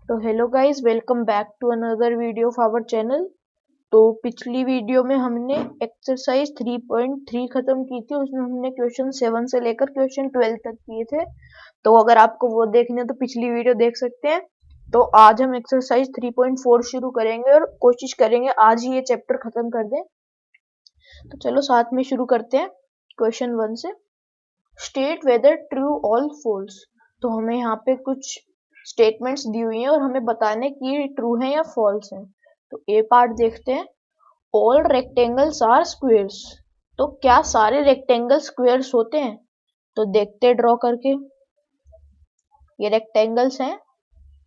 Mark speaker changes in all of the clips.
Speaker 1: तो hello guys, welcome back to another video of our channel. तो पिछली video में हमने एक्सरसाइज 3.3 खत्म की थी। उसमें हमने क्वेश्चन 7 से लेकर क्वेश्चन 12 तक किए थे। तो अगर आपको वो देखने तो पिछली वीडियो देख सकते हैं। तो आज हम एक्सरसाइज 3.4 शुरू करेंगे और कोशिश करेंगे आज ही ये चैप्टर खत्म कर दें। तो चलो साथ में शुरू करते हैं। क्वेश्चन 1 से, state whether true or false. तो हमें यहाँ पे कुछ स्टेटमेंट्स दी हुई हैं और हमें बताने की ट्रू है या फॉल्स है। तो ए पार्ट देखते हैं। All rectangles are squares. तो क्या सारे रेक्टेंगल स्क्वेयर्स होते हैं? तो देखते हैं ड्रॉ करके। ये रेक्टेंगल्स हैं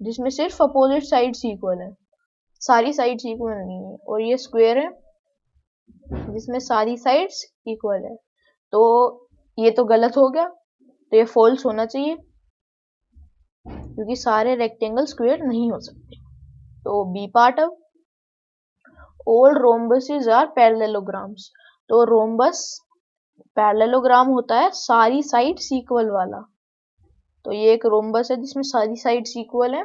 Speaker 1: जिसमें सिर्फ अपोजिट साइड्स इक्वल है, सारी साइड्स इक्वल नहीं है। और ये स्क्वेयर है जिसमें सारी साइड्स इक्वल है। तो ये तो गलत हो गया, तो ये फॉल्स होना चाहिए क्योंकि सारे रेक्टेंगल स्क्वेयर नहीं हो सकते। तो बी पार्ट, अब ऑल रोम्बसेस आर पैरेललोग्राम्स। तो रोम्बस पैरेललोग्राम होता है सारी साइड्स इक्वल वाला। तो ये एक रोम्बस है जिसमें सारी साइड्स इक्वल है।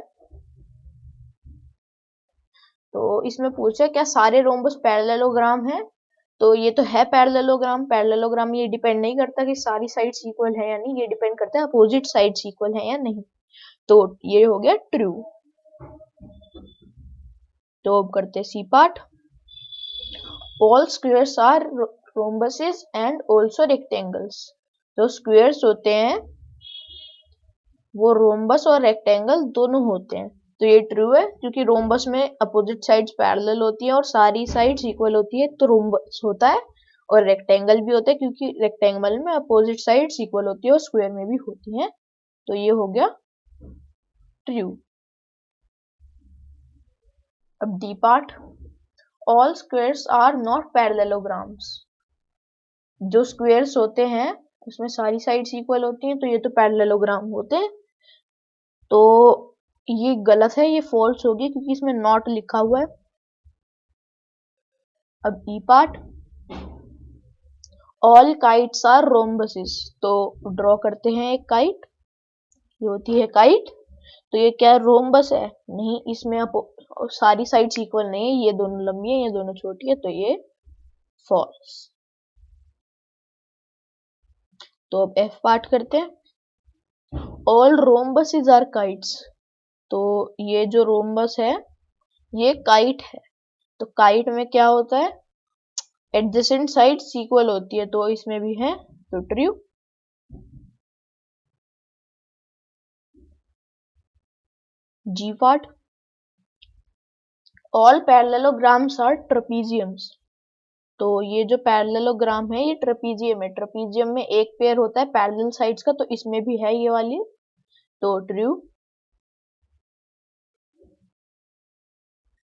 Speaker 1: तो इसमें पूछा क्या सारे रोम्बस पैरेललोग्राम है? तो ये तो है पैरेललोग्राम। पैरेललोग्राम ये डिपेंड नहीं करता कि सारी साइड्स इक्वल है या नहीं, ये डिपेंड करता है अपोजिट साइड्स इक्वल है या नहीं। तो ये हो गया ट्रू। तो अब करते हैं C part. All squares are rhombuses and also rectangles. तो स्क्वेयर्स होते हैं वो रोम्बस और रेक्टेंगल दोनों होते हैं। तो ये ट्रू है क्योंकि रोम्बस में अपोजिट साइड्स पैरेलल होती है और सारी साइड्स इक्वल होती है, तो रोम्बस होता है। और रेक्टेंगल भी होता है क्योंकि रेक्टेंगल में अपोजिट साइड्स इक्वल होती है और स्क्वायर में भी होती हैं। तो ये हो गया ट्रू। अब D part, all squares are not parallelograms. जो स्क्वेयर्स होते हैं उसमें सारी साइड्स इक्वल होती हैं, तो ये तो पैरेललोग्राम होते हैं। तो ये गलत है, ये फॉल्स होगी क्योंकि इसमें नॉट लिखा हुआ है। अब E part, all kites are rhombuses. तो ड्रॉ करते हैं एक काइट, ये होती है काइट। तो ये क्या रोम्बस है? नहीं, इसमें सारी साइड्स इक्वल नहीं है, ये दोनों लंबी है, ये दोनों छोटी है, तो ये फॉल्स। तो अब एफ पार्ट करते हैं। All rhombuses are kites. तो ये जो रोम्बस है ये काइट है। तो काइट में क्या होता है? एडजेसेंट साइड्स इक्वल होती है, तो इसमें भी है, तो true. G part, all parallelograms are trapeziums. तो ये जो पैरेललोग्राम है ये ट्रेपीजियम है। ट्रेपीजियम में एक पेयर होता है पैरेलल साइड्स का, तो इसमें भी है ये वाली, तो true.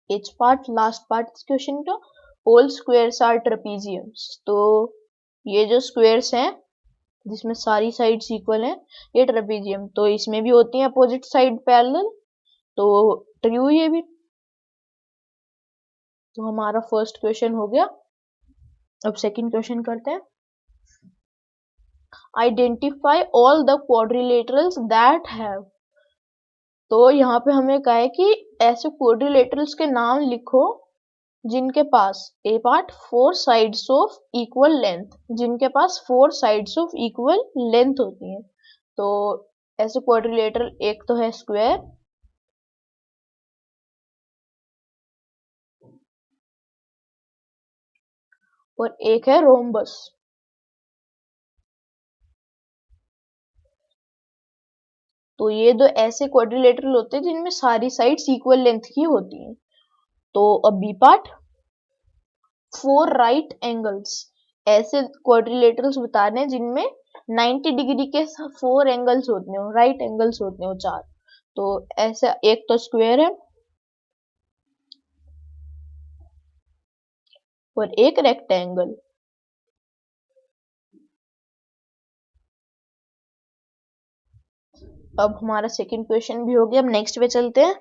Speaker 1: H part, last part इस क्वेश्चन का, ऑल स्क्वेयर्स आर ट्रेपीजियम्स। तो ये जो स्क्वेयर्स हैं जिसमें सारी साइड्स इक्वल हैं ये ट्रेपीजियम, तो इसमें भी होती है अपोजिट साइड पैरेलल, तो ट्रू ये भी। तो हमारा फर्स्ट क्वेश्चन हो गया। अब सेकंड क्वेश्चन करते हैं। Identify all the quadrilaterals that have. तो यहाँ पे हमें कहा है कि ऐसे क्वाड्रिलेटरल्स के नाम लिखो जिनके पास A part 4 sides of equal length, जिनके पास 4 साइड्स ऑफ इक्वल लेंथ होती है। तो ऐसे क्वाड्रिलेटरल एक तो है स्क्वायर, और एक है रोम्बस। तो ये दो ऐसे क्वाड्रिलेटरल होते हैं जिनमें सारी साइड्स इक्वल लेंथ की होती हैं। तो अब बी पार्ट, 4 राइट एंगल्स। ऐसे क्वाड्रिलेटरल्स बताने हैं जिनमें 90 डिग्री के 4 एंगल्स होते हैं, राइट एंगल्स होते हैं 4। तो ऐसा एक तो स्क्वायर है और एक रेक्टेंगल। अब हमारा सेकंड क्वेश्चन भी हो गया। अब नेक्स्ट पे चलते हैं।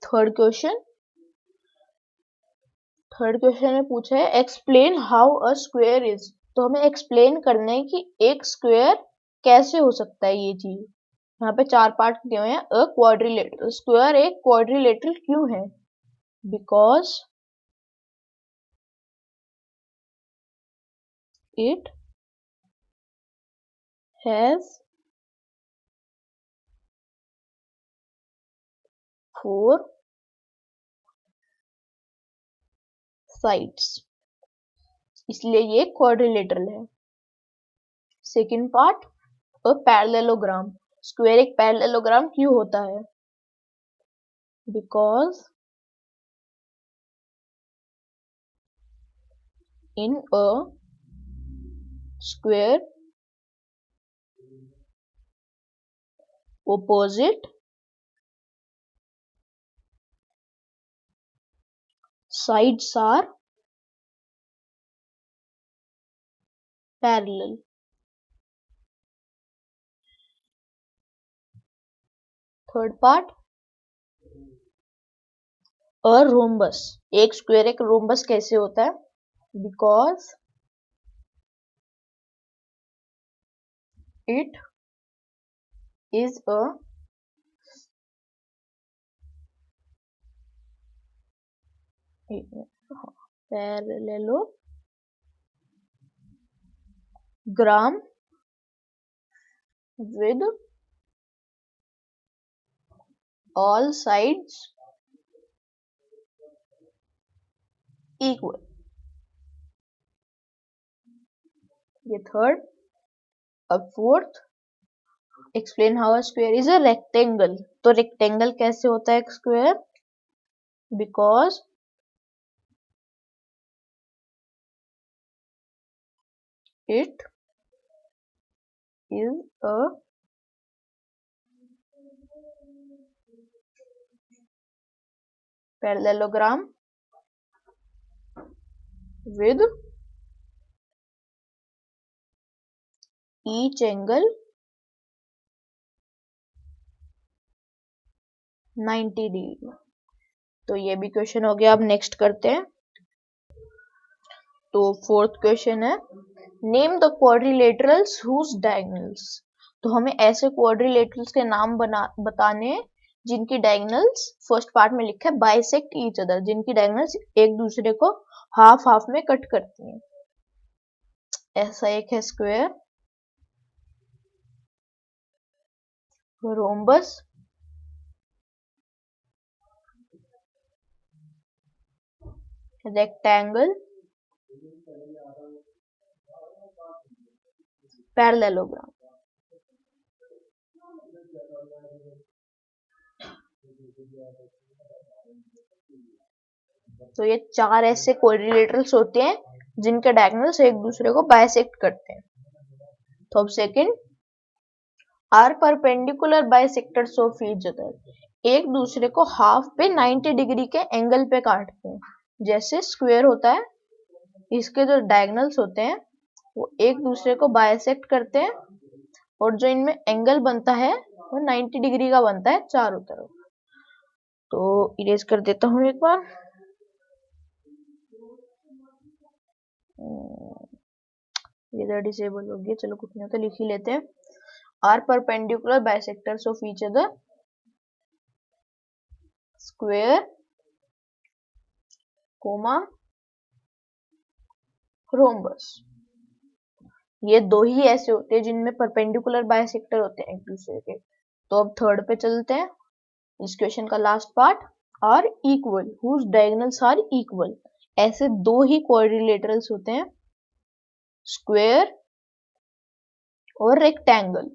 Speaker 1: थर्ड क्वेश्चन में पूछा है explain how a square is. तो हमें एक्सप्लेन करना है कि एक स्क्वायर कैसे हो सकता है ये चीज। यहाँ पे 4 पार्ट दिए हुए हैं। अ क्वाड्रिलेटरल स्क्वायर एक क्वाड्रिलेटरल क्यों है? बिकॉज इट हैज 4 साइड्स, इसलिए ये क्वाड्रिलेटरल है। Second part, a parallelogram square एक पैरेललोग्राम क्यों होता है? Because in a square opposite sides are parallel. Third part, a rhombus एक स्क्वायर एक रोम्बस कैसे होता है? Because it is a parallelogram with all sides equal. ये थर्ड। अब fourth, explain how a square is a rectangle. तो rectangle कैसे होता है एक square? Because it is a parallelogram with each angle 90 degree. तो ये भी क्वेश्चन हो गया। अब नेक्स्ट करते हैं। तो फोर्थ क्वेश्चन है, name the quadrilaterals whose diagonals. तो हमें ऐसे क्वाड्रिलेटरल्स के नाम बताने हैं जिनकी डायगोनल्स फर्स्ट पार्ट में लिखा है बाइसेक्ट ईच अदर, जिनकी डायगोनल्स एक दूसरे को हाफ हाफ में कट करती हैं। ऐसा एक है स्क्वायर, रोम्बस, रेक्टेंगल, पैरेललोग्राम। तो ये 4 ऐसे क्वाड्रिलेटरल्स होते हैं जिनके डायगोनल्स एक दूसरे को बाइसेक्ट करते हैं। तो अब second, are perpendicular bisectors of each other, एक दूसरे को हाफ पे 90 डिग्री के एंगल पे काटते हैं। जैसे स्क्वायर होता है, इसके जो डायगोनल्स होते हैं वो एक दूसरे को बाइसेक्ट करते हैं और जो इनमें एंगल बनता है वो 90 डिग्री का बनता है चारों तरफ। तो इरेज कर देता हूँ एक बार। इधर डिसेबल हो गया, चलो कुछ नहीं होता, लिख ही लेते हैं। Are perpendicular bisectors of each other square comma rhombus. ये दो ही ऐसे होते हैं जिनमें परपेंडिकुलर बाइसेक्टर होते हैं एक दूसरे के। तो अब थर्ड पे चलते हैं, इस क्वेश्चन का last part, are equal whose diagonals are equal. ऐसे दो ही क्वाड्रिलेटरल्स होते हैं, स्क्वायर और रेक्टेंगल।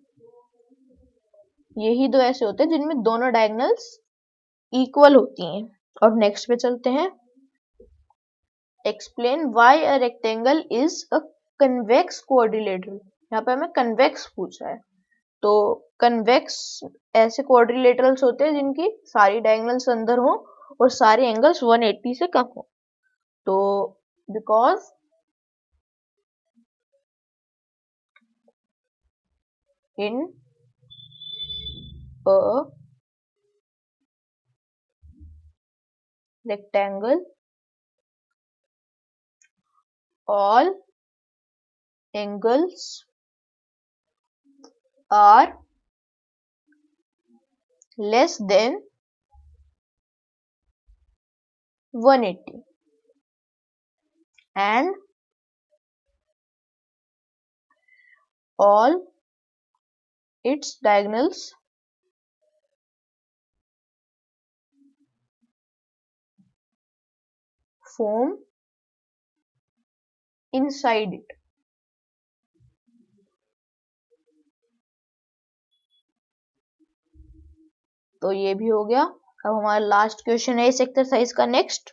Speaker 1: यही दो ऐसे होते हैं जिनमें दोनों डायगोनल्स इक्वल होती हैं। और नेक्स्ट पे चलते हैं, explain why a rectangle is a convex quadrilateral. यहाँ पे हमें कन्वेक्स पूछा है। तो कन्वेक्स ऐसे क्वाड्रिलेटरल्स होते हैं जिनकी सारी डायगोनल्स अंदर हो और सारे एंगल्स 180 से कम हो। तो because in a rectangle all angles are less than 180 and all its diagonals form inside it. तो ये भी हो गया। अब हमारा लास्ट क्वेश्चन है इस एक्सरसाइज का। Next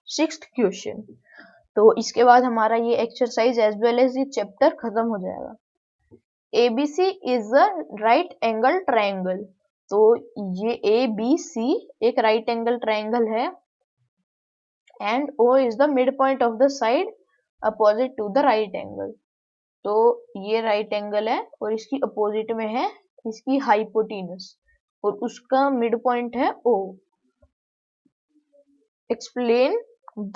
Speaker 1: 6th question. तो इसके बाद हमारा ये एक्सरसाइज एज वेल एज ये चैप्टर खत्म हो जाएगा। ABC is a right angle triangle. तो ये ABC एक राइट एंगल ट्रायंगल है and O is the midpoint of the side opposite to the right angle. तो ये राइट एंगल है और इसकी अपोजिट में है इसकी हाइपोटेनस और उसका मिड पॉइंट है O। Explain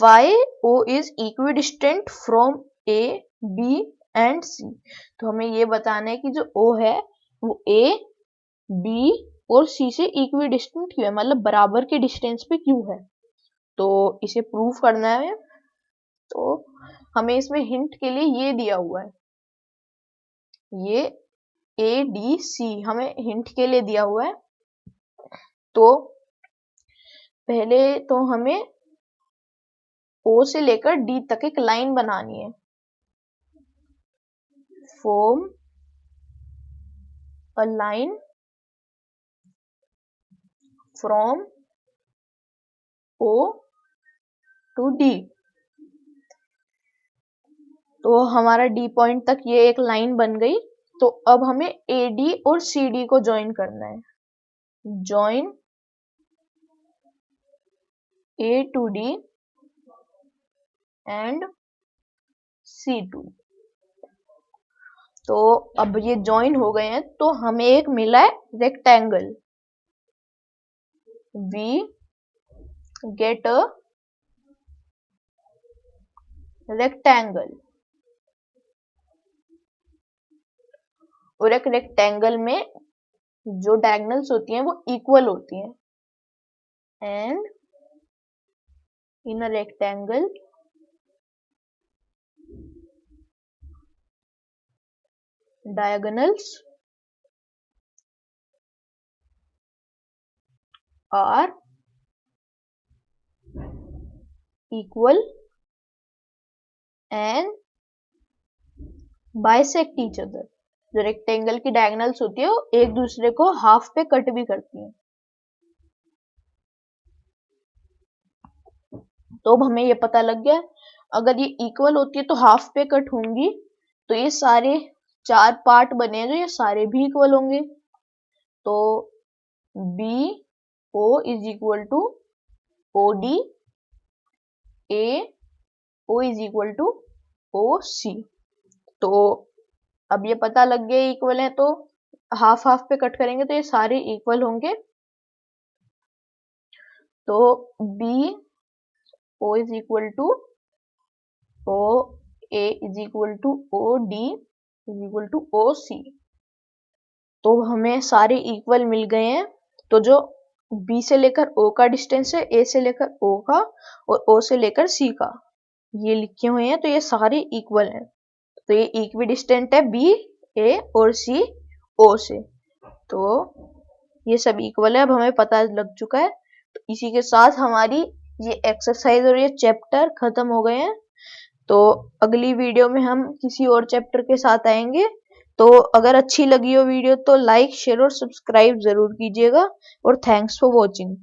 Speaker 1: why O is equidistant from A, B and C। तो हमें ये बताना है कि जो O है वो A, B और C से इक्विडिस्टेंट क्यों है, मतलब बराबर के डिस्टेंस पे क्यों है। तो इसे प्रूफ करना है। तो हमें इसमें हिंट के लिए ये दिया हुआ है, ये ADC हमें हिंट के लिए दिया हुआ है। तो पहले तो हमें O से लेकर D तक एक लाइन बनानी है। Form a line from O to D। तो हमारा D पॉइंट तक ये एक लाइन बन गई। तो अब हमें AD और CD को ज्वाइन करना है। Join A to D and C to D। तो अब ये ज्वाइन हो गए हैं तो हमें एक मिला है rectangle. We get a rectangle। और एक रेक्टेंगल में जो डायगोनल्स होती हैं वो इक्वल होती हैं and in a rectangle diagonals are equal and bisect each other। जो रेक्टेंगल की डायगोनल्स होती है वो एक दूसरे को हाफ पे कट भी करती हैं। तो अब हमें ये पता लग गया अगर ये इक्वल होती है तो हाफ पे कट होंगी, तो ये सारे 4 पार्ट बने हैं जो ये सारे भी इक्वल होंगे। तो BO is equal to OD, AO is equal to OC। तो अब ये पता लग गया इक्वल है तो हाफ हाफ पे कट करेंगे तो ये सारे इक्वल होंगे। तो BO is equal to OA is equal to OD is equal to OC। तो हमें सारे इक्वल मिल गए हैं। तो जो B से लेकर O का डिस्टेंस है, A से लेकर O का और O से लेकर C का, ये लिखे हुए हैं तो ये सारे इक्वल हैं। तो ये इक्वी डिस्टेंट है B, A और C O से। तो ये सब इक्वल है, अब हमें पता लग चुका है। तो इसी के साथ हमारी ये एक्सरसाइज और ये चैप्टर खत्म हो गए हैं। तो अगली वीडियो में हम किसी और चैप्टर के साथ आएंगे। तो अगर अच्छी लगी हो वीडियो तो लाइक, शेयर और सब्सक्राइब जरूर कीजिएगा और थैंक्स फॉर वॉचिंग।